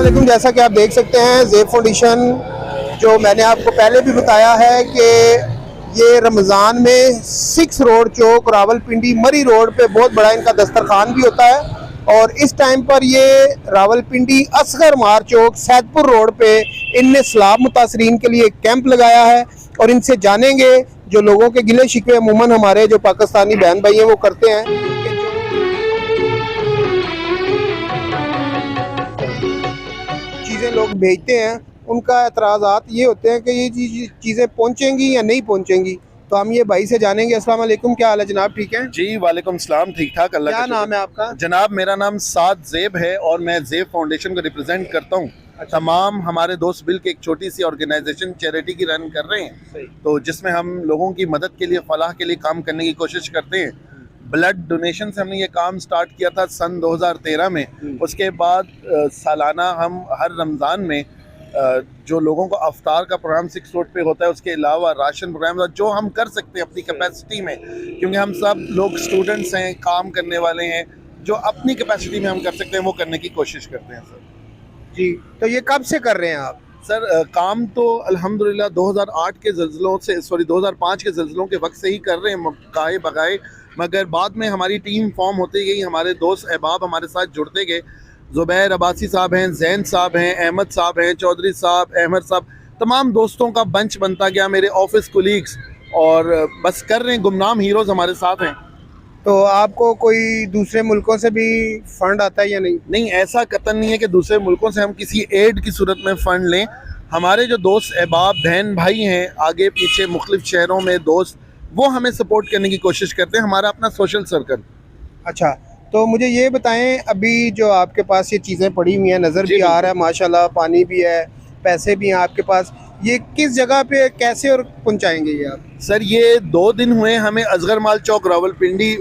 वालेकुम। जैसा कि आप देख सकते हैं ज़ेब फाउंडेशन, जो मैंने आपको पहले भी बताया है कि ये रमज़ान में 6 रोड चौक रावलपिंडी मरी रोड पे बहुत बड़ा इनका दस्तरखान भी होता है। और इस टाइम पर ये रावलपिंडी असगर मार चौक सैदपुर रोड पे इनने सैलाब मुतासरीन के लिए कैंप लगाया है और इनसे जानेंगे जो लोगों के गिले शिकवे अमूमन हमारे जो पाकिस्तानी बहन भाई हैं वो करते हैं। चीज़ें लोग भेजते हैं, उनका एतराज़ात ये होते हैं कि ये चीज़ें पहुँचेंगी या नहीं पहुँचेंगी। तो हम ये भाई से जानेंगे। अस्सलाम वालेकुम, क्या हाल है जनाब? ठीक है जी, वालेकुम सलाम। ठीक ठाक, अल्लाह क्या का नाम है आपका? जनाब, मेरा नाम साद ज़ेब है और मैं ज़ेब फाउंडेशन को रिप्रेजेंट करता हूँ। अच्छा। तमाम हमारे दोस्त मिल के एक छोटी सी ऑर्गेनाइजेशन चैरिटी की रन कर रहे हैं, तो जिसमें हम लोगों की मदद के लिए, फलाह के लिए काम करने की कोशिश करते हैं। ब्लड डोनेशन से हमने ये काम स्टार्ट किया था सन 2013 में। उसके बाद सालाना हम हर रमज़ान में जो लोगों को अफ्तार का प्रोग्राम 6 रोड पे होता है, उसके अलावा राशन प्रोग्राम जो हम कर सकते हैं अपनी कैपेसिटी में, क्योंकि हम सब लोग स्टूडेंट्स हैं, काम करने वाले हैं, जो अपनी कैपेसिटी में हम कर सकते हैं वो करने की कोशिश करते हैं सर। जी, तो ये कब से कर रहे हैं आप? सर काम तो अल्हम्दुलिल्लाह 2008 के ज़ल्ज़लों से 2005 के ज़ल्ज़लों के वक्त से ही कर रहे हैं गाए बगाए, मगर बाद में हमारी टीम फॉर्म होती गई, हमारे दोस्त अहबाब हमारे साथ जुड़ते गए। ज़ुबैर अब्बासी साहब हैं, जैन साहब हैं, अहमद साहब हैं, चौधरी साहब, अहमद साहब, तमाम दोस्तों का बंच बनता गया, मेरे ऑफिस कोलीग्स, और बस कर रहे हैं। गुमनाम हीरोज़ हमारे साथ हैं। तो आपको कोई दूसरे मुल्कों से भी फंड आता है या नहीं? नहीं, ऐसा कतन नहीं है कि दूसरे मुल्कों से हम किसी एड की सूरत में फ़ंड लें। हमारे जो दोस्त अहबाब बहन भाई हैं आगे पीछे मुख्तलिफ शहरों में दोस्त, वो हमें सपोर्ट करने की कोशिश करते हैं, हमारा अपना सोशल सर्कल। अच्छा, तो मुझे ये बताएं, अभी जो आपके पास ये चीज़ें पड़ी हुई हैं, नज़र भी आ रहा है माशाल्लाह, पानी भी है, पैसे भी हैं आपके पास, ये किस जगह पे कैसे और पहुंचाएंगे ये आप? सर ये 2 दिन हुए हमें असगर माल चौक रावलपिंडी,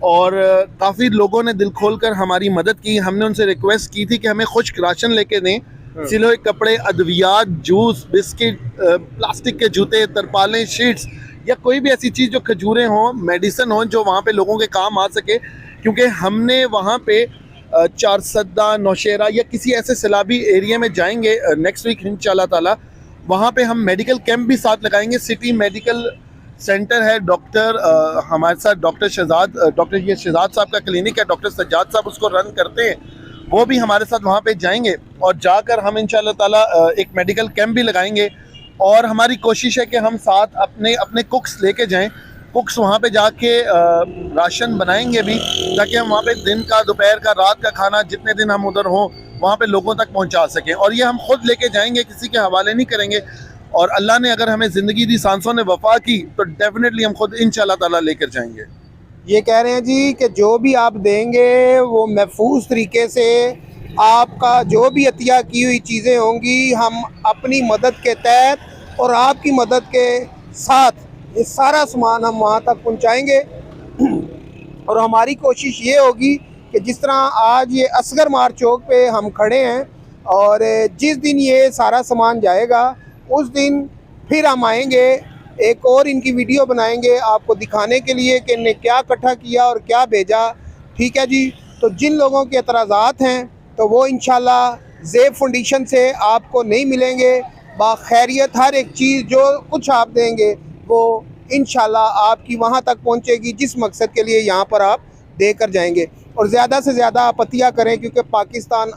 और काफ़ी लोगों ने दिल खोल कर हमारी मदद की। हमने उनसे रिक्वेस्ट की थी कि हमें खुश्क राशन लेके दें, सिलोए कपड़े, अद्वियात, जूस, बिस्किट, प्लास्टिक के जूते, तरपालें, शीट्स, या कोई भी ऐसी चीज़ जो खजूरें हों, मेडिसन हों, जो वहाँ पे लोगों के काम आ सके। क्योंकि हमने वहाँ पे चारसद्दा, नौशेरा या किसी ऐसे सैलाबी एरिया में जाएंगे नेक्स्ट वीक इंशाल्लाह ताला। वहाँ पे हम मेडिकल कैंप भी साथ लगाएंगे। सिटी मेडिकल सेंटर है, डॉक्टर हमारे साथ डॉक्टर शहजाद साहब का क्लिनिक है, डॉक्टर सज्जाद साहब उसको रन करते हैं, वो भी हमारे साथ वहाँ पे जाएंगे और जाकर हम इंशाल्लाह ताला एक मेडिकल कैंप भी लगाएंगे। और हमारी कोशिश है कि हम साथ अपने कुक्स लेके जाएं, कुक्स वहाँ पे जाके राशन बनाएंगे भी, ताकि हम वहाँ पे दिन का, दोपहर का, रात का खाना जितने दिन हम उधर हों वहाँ पे लोगों तक पहुँचा सकें। और ये हम खुद लेके जाएंगे, किसी के हवाले नहीं करेंगे। और अल्लाह ने अगर हमें ज़िंदगी दी, सांसों ने वफा की, तो डेफिनेटली हम खुद इंशाल्लाह ताला लेकर जाएंगे। ये कह रहे हैं जी कि जो भी आप देंगे वो महफूज तरीके से, आपका जो भी अतिया की हुई चीज़ें होंगी, हम अपनी मदद के तहत और आपकी मदद के साथ ये सारा सामान हम वहाँ तक पहुँचाएँगे। और हमारी कोशिश ये होगी कि जिस तरह आज ये असगर मार चौक पे हम खड़े हैं, और जिस दिन ये सारा सामान जाएगा उस दिन फिर हम आएंगे, एक और इनकी वीडियो बनाएंगे आपको दिखाने के लिए कि इन्हें क्या इकट्ठा किया और क्या भेजा। ठीक है जी। तो जिन लोगों के एतराज़ात हैं तो वो इंशाल्लाह ज़ेब फाउंडेशन से आपको नहीं मिलेंगे। बाखैरियत हर एक चीज़ जो कुछ आप देंगे वो इंशाल्लाह आपकी वहाँ तक पहुँचेगी जिस मकसद के लिए यहाँ पर आप देकर जाएंगे। और ज़्यादा से ज़्यादा आप अतिया करें, क्योंकि पाकिस्तान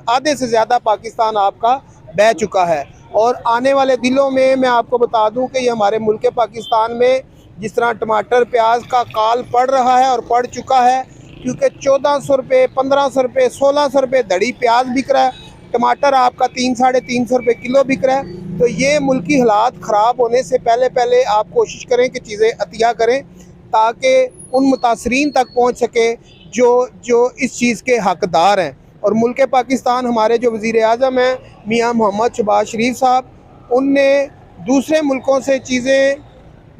आधे से ज़्यादा पाकिस्तान आपका बह चुका है। और आने वाले दिनों में मैं आपको बता दूं कि ये हमारे मुल्क पाकिस्तान में जिस तरह टमाटर प्याज का काल पड़ रहा है और पड़ चुका है, क्योंकि 1400 रुपये, 1500 रुपये, 1600 रुपये धड़ी प्याज बिक रहा है, टमाटर आपका 300-350 रुपये किलो बिक रहा है। तो ये मुल्की हालात ख़राब होने से पहले आप कोशिश करें कि चीज़ें अतिया करें, ताकि उन मुतासरीन तक पहुँच सके जो इस चीज़ के हकदार हैं। और मुल्क पाकिस्तान, हमारे जो वज़ीर आज़म हैं मियाँ मोहम्मद शहबाज शरीफ साहब, उनने दूसरे मुल्कों से चीज़ें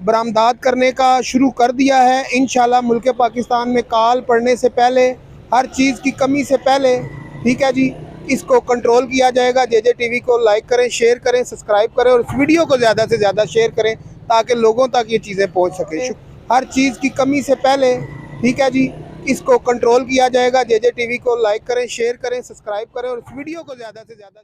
बरामदात करने का शुरू कर दिया है। इंशाल्लाह मुल्क पाकिस्तान में काल पड़ने से पहले, हर चीज़ की कमी से पहले, ठीक है जी, इसको कंट्रोल किया जाएगा। JJ TV को लाइक करें, शेयर करें, सब्सक्राइब करें और इस वीडियो को ज़्यादा से ज़्यादा शेयर करें ताकि लोगों तक ये चीज़ें पहुँच सकें। हर चीज़ की कमी से पहले, ठीक है जी, इसको कंट्रोल किया जाएगा। JJ टीवी को लाइक करें, शेयर करें, सब्सक्राइब करें और इस वीडियो को ज़्यादा से ज़्यादा